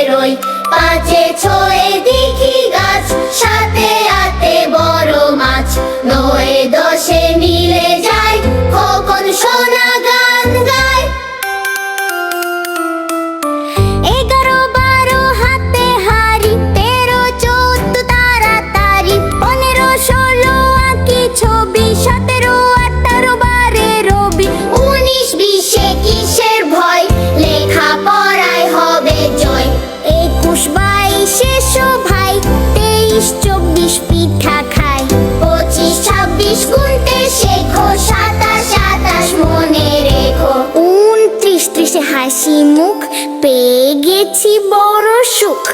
বেরোই। পাঁচে ছয়ে দেখি গাছ, সাতে আটে বড় মাছ, নয়ে দশে মিলে যায়, খোকন সোনা গান গায়। 11 12 হাতে হারি, 13 14 তাড়াতাড়ি, 15 16 আঁকি ছবি, 17 18 বারে রবি, 19 20 কিসের ভয়, লেখা পড়ায় হবে জয়। 21 22 এসো ভাই, 23 24 পিঠা খাই, 25 26 গুনতে শেখো, 27 28 মনে রেখো, 29 30 হাসি মুখ, পেয়ে গেছি বড় সুখ।